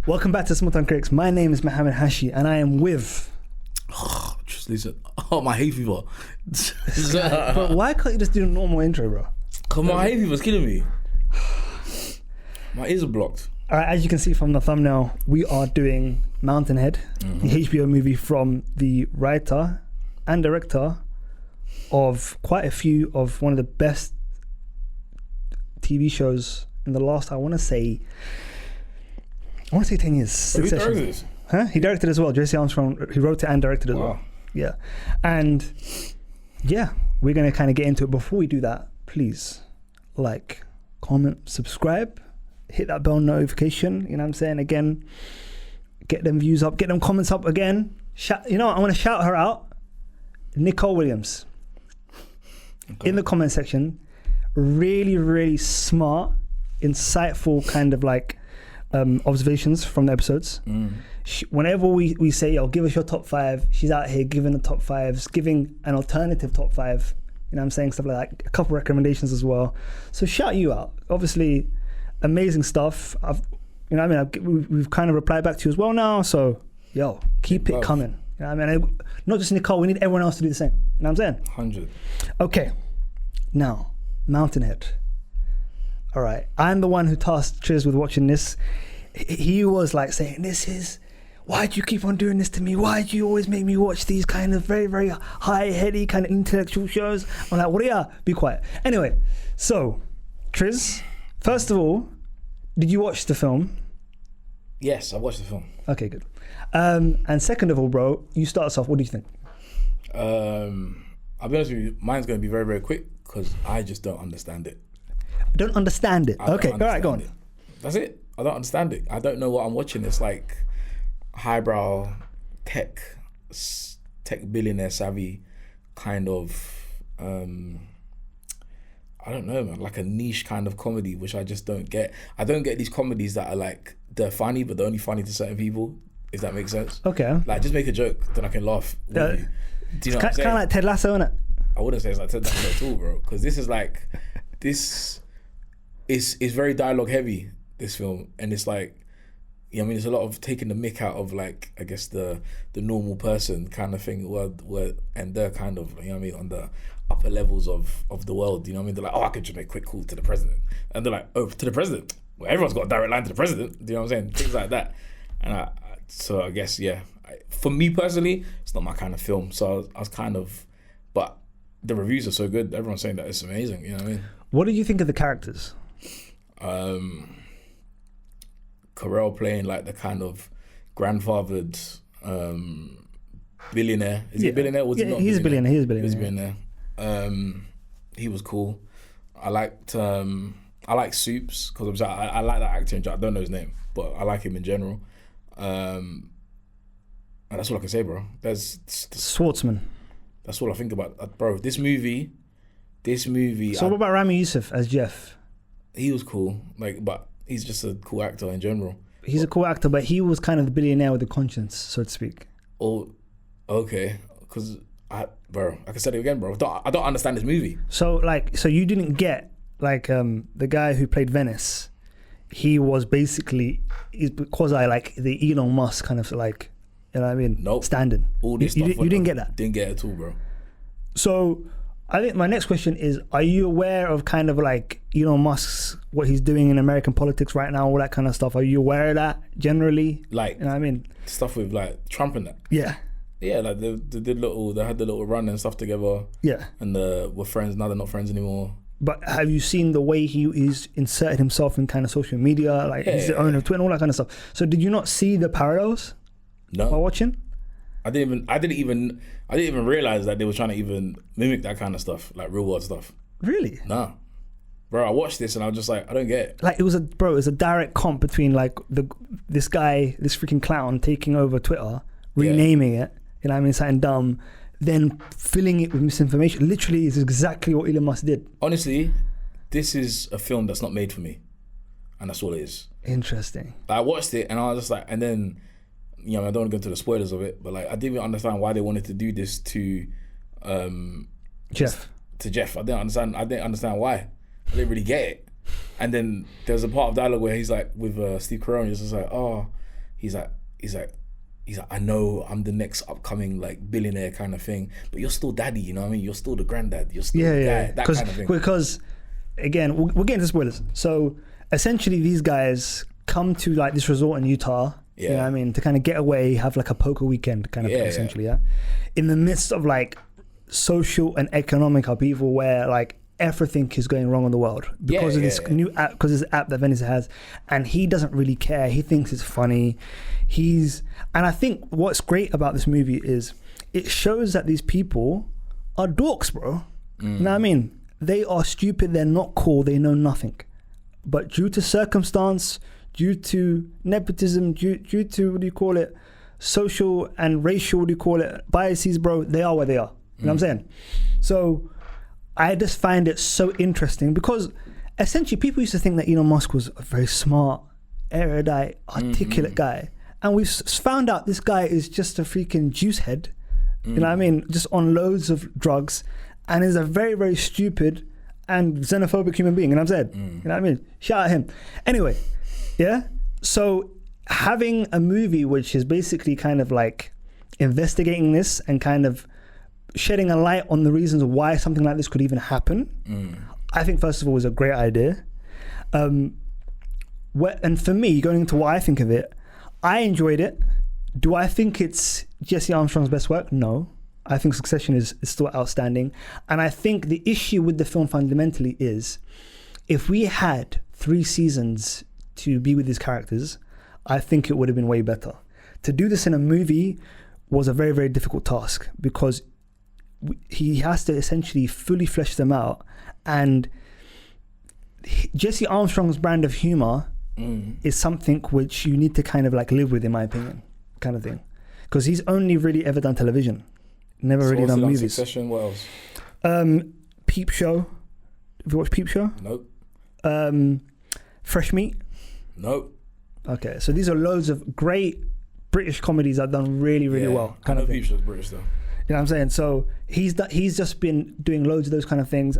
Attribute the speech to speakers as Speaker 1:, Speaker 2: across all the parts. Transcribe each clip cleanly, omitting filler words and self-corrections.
Speaker 1: Welcome back to Small Town Critics. My name is Mohammed Hashi, and I am with.
Speaker 2: TRIZLUCENT. Oh, my hay fever.
Speaker 1: But why can't you just do a normal intro, bro?
Speaker 2: Cause my hay fever's killing me. My ears are blocked.
Speaker 1: All right, as you can see from the thumbnail, we are doing Mountainhead, the HBO movie from the writer and director of quite a few of one of the best TV shows in the last, I want to say 10 years.
Speaker 2: Who directed this?
Speaker 1: Huh? He directed as well. J.C. Armstrong, he wrote it and directed as well. Yeah. And yeah, we're going to kind of get into it. Before we do that, please like, comment, subscribe, hit that bell notification. You know what I'm saying? Again, get them views up, get them comments up again. You know what? I want to shout her out. Nicole Williams. Okay. In the comment section, really, really smart, insightful kind of like observations from the episodes. Whenever we say, "Yo, give us your top 5," she's out here giving the top 5s, giving an alternative top 5. You know what I'm saying? Stuff like that. A couple recommendations as well. So shout you out. Obviously, amazing stuff. We've kind of replied back to you as well now. So, yo, keep it coming. You know what I mean? Not just Nicole, we need everyone else to do the same. You know what I'm saying?
Speaker 2: 100. Okay.
Speaker 1: Now, Mountainhead. All right. I'm the one who tasked Triz with watching this. He was like saying, why do you keep on doing this to me? Why do you always make me watch these kind of very, very high-heady kind of intellectual shows? I'm like, what are you? Be quiet. Anyway, so, Triz, first of all, did you watch the film?
Speaker 2: Yes, I watched the film.
Speaker 1: Okay, good. And second of all, bro, you start us off. What do you think?
Speaker 2: I'll be honest with you, mine's going to be very, very quick because I just don't understand it.
Speaker 1: Don't understand it. Okay, all right, go on.
Speaker 2: That's it. I don't understand it. I don't know what I'm watching. It's like highbrow tech billionaire savvy kind of I don't know, man, like a niche kind of comedy, which I just don't get. I don't get these comedies that are like, they're funny, but they're only funny to certain people, if that makes sense.
Speaker 1: Okay.
Speaker 2: Like, just make a joke, then I can laugh with you. Do you know what I'm saying?
Speaker 1: Kind of like Ted Lasso, innit?
Speaker 2: I wouldn't say it's like Ted Lasso at all, bro, because this is like, it's very dialogue heavy, this film, and it's like, I mean, there's a lot of taking the mick out of, like, I guess the normal person kind of thing, where and they're kind of, you know what I mean, on the upper levels of the world, you know what I mean? They're like, oh, I could just make a quick call to the president, and they're like, oh, to the president? Well, everyone's got a direct line to the president, do you know what I'm saying? Things like that. And so I guess, yeah, for me personally, it's not my kind of film, so I was kind of, but the reviews are so good, everyone's saying that it's amazing, you know what I mean? What
Speaker 1: did you think of the characters?
Speaker 2: Carell playing like the kind of grandfathered billionaire. Is he a billionaire? Was he not?
Speaker 1: He's a billionaire. He's a billionaire.
Speaker 2: He's a billionaire. He was cool. I liked Soups because I like that actor. I don't know his name, but I like him in general. And that's all I can say, bro.
Speaker 1: Schwartzman.
Speaker 2: That's all I think about, bro. This movie.
Speaker 1: So what about Rami Youssef as Jeff?
Speaker 2: He was cool, but he's just a cool actor in general.
Speaker 1: He's a cool actor, but he was kind of the billionaire with a conscience, so to speak.
Speaker 2: Oh, okay. Because like I said it again, bro. I don't understand this movie.
Speaker 1: So you didn't get the guy who played Venice. He was basically because I like the Elon Musk kind of like, you know what I mean?
Speaker 2: Nope.
Speaker 1: Standing.
Speaker 2: All this
Speaker 1: you
Speaker 2: stuff.
Speaker 1: You didn't get that.
Speaker 2: Didn't get it at all, bro.
Speaker 1: So I think my next question is, are you aware of kind of like Elon Musk's, what he's doing in American politics right now, all that kind of stuff? Are you aware of that generally?
Speaker 2: Like,
Speaker 1: you know what I mean?
Speaker 2: Stuff with like Trump and that.
Speaker 1: Yeah.
Speaker 2: Yeah, like they had the little run and stuff together.
Speaker 1: Yeah.
Speaker 2: And we're friends, now they're not friends anymore.
Speaker 1: But have you seen the way he's inserted himself in kind of social media? Like he's the owner of Twitter and all that kind of stuff. So did you not see the parallels?
Speaker 2: No.
Speaker 1: While watching?
Speaker 2: I didn't even realize that they were trying to even mimic that kind of stuff, like real world stuff.
Speaker 1: Really?
Speaker 2: Nah. Bro, I watched this and I was just like, I don't get it.
Speaker 1: Like it was a direct comp between like this guy, this freaking clown taking over Twitter, renaming it, you know what I mean, something dumb, then filling it with misinformation. Literally is exactly what Elon Musk did.
Speaker 2: Honestly, this is a film that's not made for me. And that's all it is.
Speaker 1: Interesting.
Speaker 2: Like, I watched it and I was just like, and then, you know, I don't want to go into the spoilers of it, but like I didn't even understand why they wanted to do this to
Speaker 1: Jeff.
Speaker 2: To Jeff. I didn't understand why. I didn't really get it. And then there's a part of dialogue where he's like with Steve Carell, he's just like, oh, he's like, I know I'm the next upcoming like billionaire kind of thing, but you're still daddy, you know what I mean? You're still the granddad. You're still the guy, that kind of thing.
Speaker 1: Because again, we'll get into spoilers. So essentially, these guys come to like this resort in Utah. You know what I mean? To kind of get away, have like a poker weekend kind of thing, essentially. Yeah. In the midst of like social and economic upheaval, where like everything is going wrong in the world because of this new app, because this app that Venice has, and he doesn't really care. He thinks it's funny. And I think what's great about this movie is it shows that these people are dorks, bro. You know what I mean? They are stupid. They're not cool. They know nothing. But due to circumstance, due to nepotism, due to, what do you call it, social and racial, what do you call it, biases, bro, they are where they are. You know what I'm saying? So I just find it so interesting because essentially people used to think that Elon Musk was a very smart, erudite, articulate guy. And we've found out this guy is just a freaking juice head, you know what I mean, just on loads of drugs, and is a very, very stupid and xenophobic human being, you know what I'm saying? You know what I mean? Shout out him. Anyway, yeah? So having a movie which is basically kind of like investigating this and kind of shedding a light on the reasons why something like this could even happen, I think first of all was a great idea. And for me, going into what I think of it, I enjoyed it. Do I think it's Jesse Armstrong's best work? No. I think Succession is still outstanding. And I think the issue with the film fundamentally is if we had 3 seasons to be with these characters, I think it would have been way better. To do this in a movie was a very, very difficult task because he has to essentially fully flesh them out. And Jesse Armstrong's brand of humor is something which you need to kind of like live with, in my opinion, kind of thing. Because he's only really ever done television, never really done movies.
Speaker 2: Succession, what else?
Speaker 1: Peep Show. Have you watched Peep Show?
Speaker 2: Nope.
Speaker 1: Fresh Meat?
Speaker 2: Nope.
Speaker 1: Okay, so these are loads of great British comedies that have done really, really well.
Speaker 2: I know Peep Show's British though.
Speaker 1: You know what I'm saying? So he's just been doing loads of those kind of things.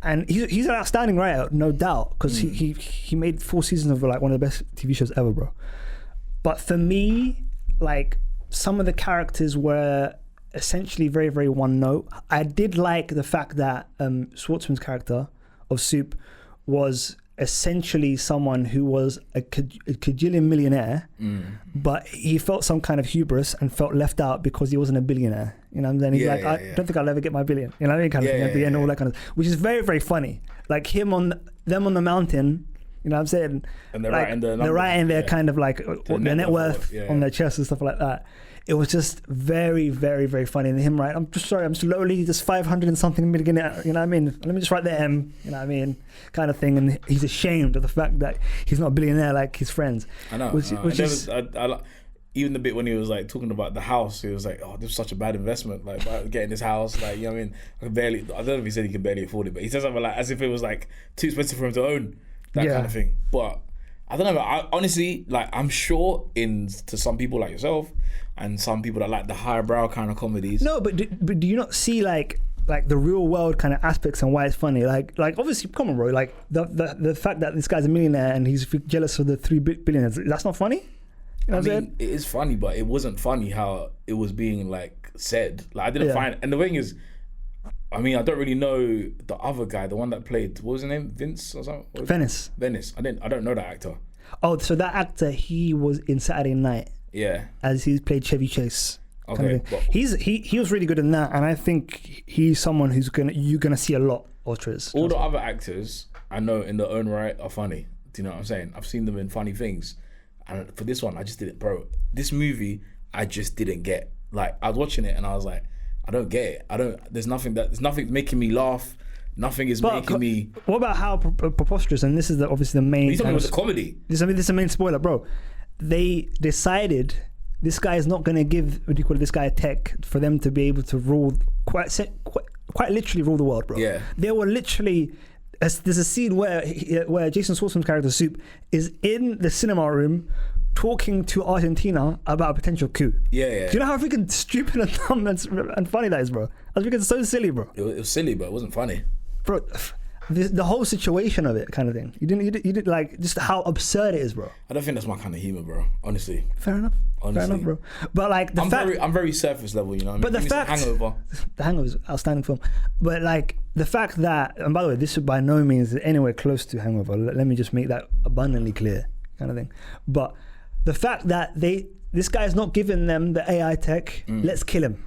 Speaker 1: And he's an outstanding writer, no doubt, because he made 4 seasons of like one of the best TV shows ever, bro. But for me, like some of the characters were essentially very, very one note. I did like the fact that Schwartzman's character of Soup was essentially someone who was a cajillion millionaire, but he felt some kind of hubris and felt left out because he wasn't a billionaire. You know what I'm saying? He's I don't think I'll ever get my billion. You know what I mean? Kind of thing at the end, all that kind of, which is very, very funny. Like them on the mountain. You know what I'm saying? And they're writing their kind of like their net worth on their chest and stuff like that. It was just very, very, very funny. And him, right? I'm slowly just 500 and something million. You know what I mean? Let me just write the M. You know what I mean? Kind of thing. And he's ashamed of the fact that he's not a billionaire like his friends.
Speaker 2: I know. Which is, even the bit when he was like talking about the house, he was like, "Oh, this was such a bad investment. Like getting this house, like you know what I mean? I don't know if he said he could barely afford it, but he said something like as if it was like too expensive for him to own that kind of thing. But I don't know. I honestly, like, I'm sure to some people like yourself and some people that like the highbrow kind of comedies.
Speaker 1: No, but do you not see like the real world kind of aspects and why it's funny? Like obviously, come on, bro. Like the fact that this guy's a millionaire and he's jealous of the 3 billionaires. That's not funny. You know
Speaker 2: I mean, it is funny, but it wasn't funny how it was being like said. Like I didn't find, and the thing is, I mean, I don't really know the other guy, the one that played, what was his name, Vince or something?
Speaker 1: Venice.
Speaker 2: I don't know that actor.
Speaker 1: Oh, so that actor, he was in Saturday Night.
Speaker 2: Yeah.
Speaker 1: As he played Chevy Chase.
Speaker 2: Okay.
Speaker 1: He was really good in that, and I think he's someone you're gonna see a lot of Triz.
Speaker 2: All the other actors I know in their own right are funny. Do you know what I'm saying? I've seen them in funny things. And for this one, I just didn't, bro. This movie, I just didn't get. Like, I was watching it and I was like, I don't get it. There's nothing making me laugh. Nothing is making me.
Speaker 1: What about how preposterous? And this is obviously the main.
Speaker 2: He's talking about the comedy.
Speaker 1: This is the main spoiler, bro. They decided this guy is not going to give this guy a tech for them to be able to rule quite literally rule the world, bro.
Speaker 2: Yeah.
Speaker 1: They were literally. There's a scene where Jason Schwartzman's character Soup is in the cinema room talking to Argentina about a potential coup.
Speaker 2: Yeah.
Speaker 1: Do you know how freaking stupid and dumb and funny that is, bro? I was freaking so silly, bro.
Speaker 2: It was silly, but it wasn't funny.
Speaker 1: Bro, the whole situation of it, kind of thing. You didn't like just how absurd it is, bro.
Speaker 2: I don't think that's my kind of humor, bro. Honestly.
Speaker 1: Fair enough.
Speaker 2: Honestly.
Speaker 1: Fair enough, bro. But like
Speaker 2: I'm very surface level, you know what I mean?
Speaker 1: But the fact,
Speaker 2: Hangover.
Speaker 1: The Hangover is an outstanding film. But like the fact that, and by the way, this is by no means anywhere close to Hangover. Let me just make that abundantly clear, kind of thing. But the fact that this guy is not giving them the AI tech, let's kill him.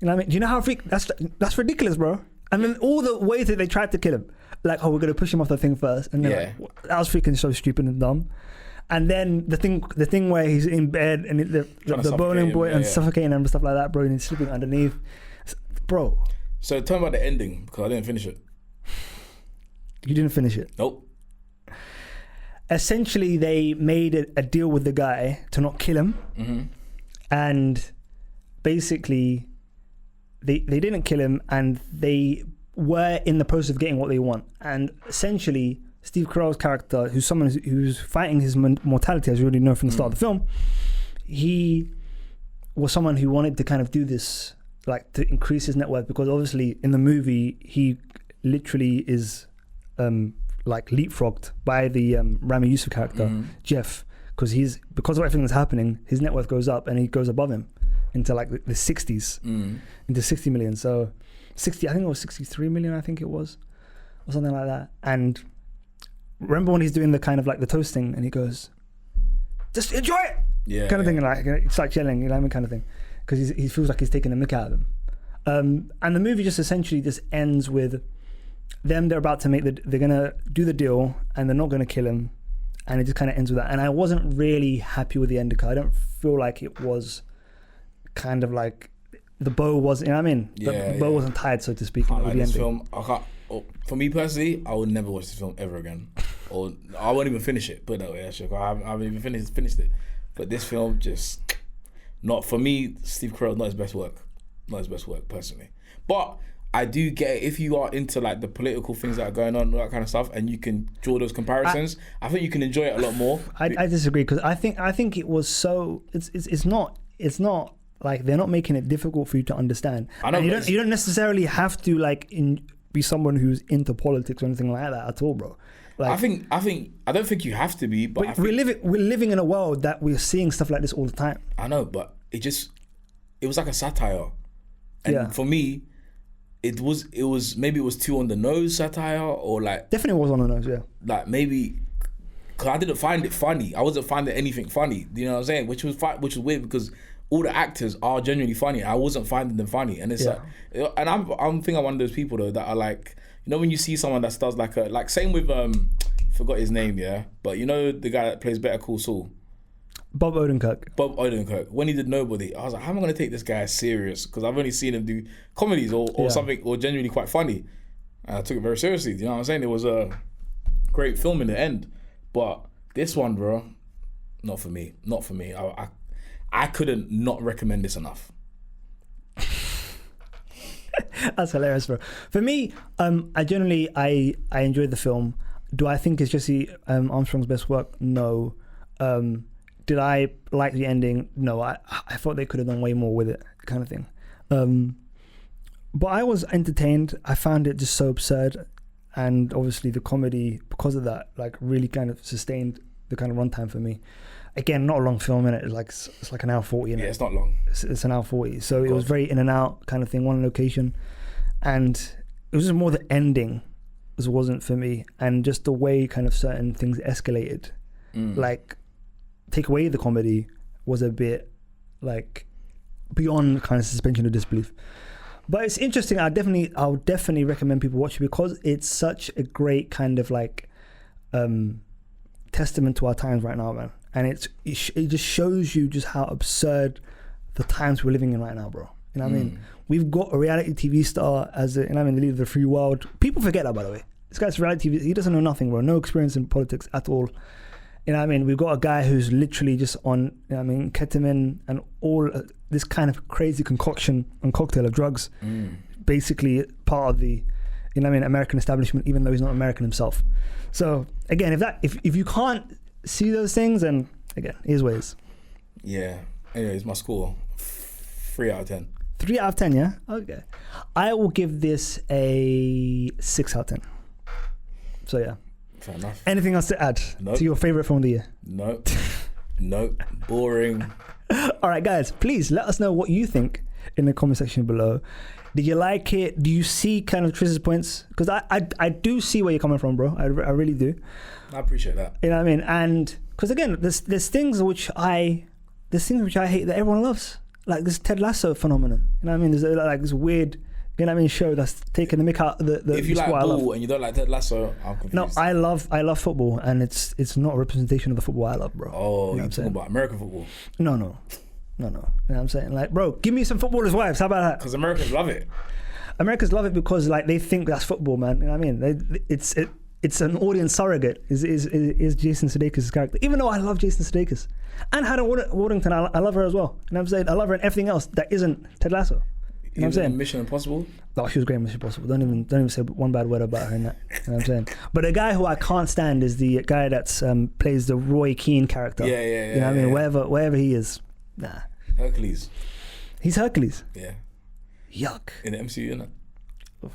Speaker 1: You know what I mean? Do you know how that's ridiculous, bro? And then all the ways that they tried to kill him, like, oh, we're gonna push him off the thing first, and then like, that was freaking so stupid and dumb. And then the thing where he's in bed and the bowling boy and suffocating him and stuff like that, bro, and he's sleeping underneath, bro.
Speaker 2: So tell me about the ending, because I didn't finish it.
Speaker 1: You didn't finish it?
Speaker 2: Nope.
Speaker 1: Essentially, they made a deal with the guy to not kill him, and basically, they didn't kill him, and they were in the process of getting what they want. And essentially, Steve Carell's character, who's someone who's fighting his mortality, as you already know from the start of the film, he was someone who wanted to kind of do this, like to increase his net worth, because obviously in the movie he literally is like leapfrogged by the Rami Youssef character, Jeff, because of everything that's happening, his net worth goes up and he goes above him into like the 60s, into 60 million. So 60, I think it was 63 million, I think it was, or something like that. And remember when he's doing the kind of like the toasting and he goes, just enjoy it, kind of thing, and like it's like yelling, you know what I mean, kind of thing, because he feels like he's taking the mick out of them. And the movie just essentially just ends with them. They're about to they're gonna do the deal, and they're not gonna kill him, and it just kind of ends with that. And I wasn't really happy with the end because I don't feel like it was kind of like the bow was, you know what I mean? The bow wasn't tied, so to speak.
Speaker 2: I like this film. For me personally, I would never watch this film ever again, or I won't even finish it. Put it that way, actually. I haven't even finished it. But this film just not for me. Steve Carell, not his best work personally. But I do get it. If you are into like the political things that are going on, all that kind of stuff, and you can draw those comparisons, I think you can enjoy it a lot more.
Speaker 1: I disagree, because I think it was so. It's not like they're not making it difficult for you to understand. I know, and you don't necessarily have to like be someone who's into politics or anything like that at all, bro. Like,
Speaker 2: I don't think you have to be, but
Speaker 1: we're living in a world that we're seeing stuff like this all the time.
Speaker 2: I know, but it was like a satire, and for me, it was maybe it was too on the nose satire, or like
Speaker 1: definitely was on the nose, yeah.
Speaker 2: Like maybe because I didn't find it funny. I wasn't finding anything funny. You know what I'm saying? Which was weird because all the actors are genuinely funny. I wasn't finding them funny, and it's like, and I'm one of those people though that are like, you know, when you see someone that does like same with forgot his name, but you know the guy that plays Better Call Saul, Bob Odenkirk. When he did Nobody, I was like, how am I going to take this guy serious? Because I've only seen him do comedies or something, or genuinely quite funny, and I took it very seriously. You know what I'm saying? It was a great film in the end, but this one, bro, not for me. I couldn't not recommend this enough.
Speaker 1: That's hilarious, bro. For me, I enjoyed the film. Do I think it's Jesse Armstrong's best work? No. Did I like the ending? No. I thought they could have done way more with it, kind of thing. But I was entertained. I found it just so absurd, and obviously the comedy, because of that, like really kind of sustained the kind of runtime for me. Again, not a long film, innit? It's like an hour 40, innit?
Speaker 2: Yeah, it's not long.
Speaker 1: It's an hour 40. So it was very in and out kind of thing, one location. And it was just more the ending wasn't for me. And just the way kind of certain things escalated. Like, take away the comedy was a bit like beyond kind of suspension of disbelief. But it's interesting. I'll definitely recommend people watch it, because it's such a great kind of like testament to our times right now, man. And it just shows you just how absurd the times we're living in right now, bro. You know what I mean? We've got a reality TV star as the leader of the free world. People forget that, by the way. This guy's reality TV. He doesn't know nothing, bro. No experience in politics at all. You know what I mean? We've got a guy who's literally just on, you know what I mean, ketamine and all this kind of crazy concoction and cocktail of drugs. Basically part of the, you know what I mean, American establishment, even though he's not American himself. So again, if you can't see those things, and again, here's ways.
Speaker 2: Yeah. Anyways, my score 3 out of 10.
Speaker 1: 3 out of 10, yeah? Okay. I will give this a 6 out of 10. So yeah.
Speaker 2: Fair enough.
Speaker 1: Anything else to add
Speaker 2: Nope.
Speaker 1: to your favorite film of the year?
Speaker 2: Nope. Nope. Boring.
Speaker 1: All right, guys, please let us know what you think in the comment section below. Did you like it? Do you see kind of Triz's points? Because I do see where you're coming from, bro. I really do.
Speaker 2: I appreciate that.
Speaker 1: You know what I mean? And because again, there's things which I hate that everyone loves, like this Ted Lasso phenomenon. You know what I mean? There's like this weird, you know what I mean, show that's taking the mick out of the
Speaker 2: If you like
Speaker 1: sport I love.
Speaker 2: ball and you don't like Ted Lasso, I'm confused.
Speaker 1: No, I love football, and it's not a representation of the football I love, bro.
Speaker 2: Oh,
Speaker 1: you know
Speaker 2: you're
Speaker 1: what I'm
Speaker 2: talking
Speaker 1: saying?
Speaker 2: about American football.
Speaker 1: No. You know what I'm saying? Like, bro, give me some footballers' wives. How about that?
Speaker 2: Because Americans love it.
Speaker 1: Americans love it because like they think that's football, man. You know what I mean? It's an audience surrogate. Is Jason Sudeikis' character? Even though I love Jason Sudeikis and Hannah Waddington, I love her as well. You know what I'm saying? I love her in everything else that isn't Ted Lasso. You know what I'm saying?
Speaker 2: Mission Impossible.
Speaker 1: Oh, she was great in Mission Impossible. Don't even say one bad word about her in that. You know what I'm saying? But the guy who I can't stand is the guy that's plays the Roy Keane character.
Speaker 2: Yeah.
Speaker 1: You know what I mean? Wherever he is, nah.
Speaker 2: Hercules.
Speaker 1: He's Hercules.
Speaker 2: Yeah.
Speaker 1: Yuck.
Speaker 2: In the MCU, innit?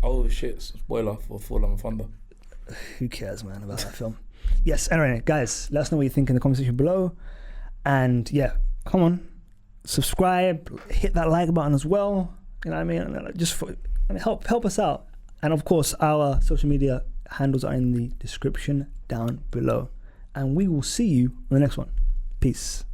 Speaker 2: Oh shit! Spoiler for Full of Thunder.
Speaker 1: Who cares, man, about that film? Yes. Anyway, guys, let us know what you think in the comment section below. And yeah, come on, subscribe, hit that like button as well. You know what I mean? Just help us out. And of course, our social media handles are in the description down below. And we will see you in the next one. Peace.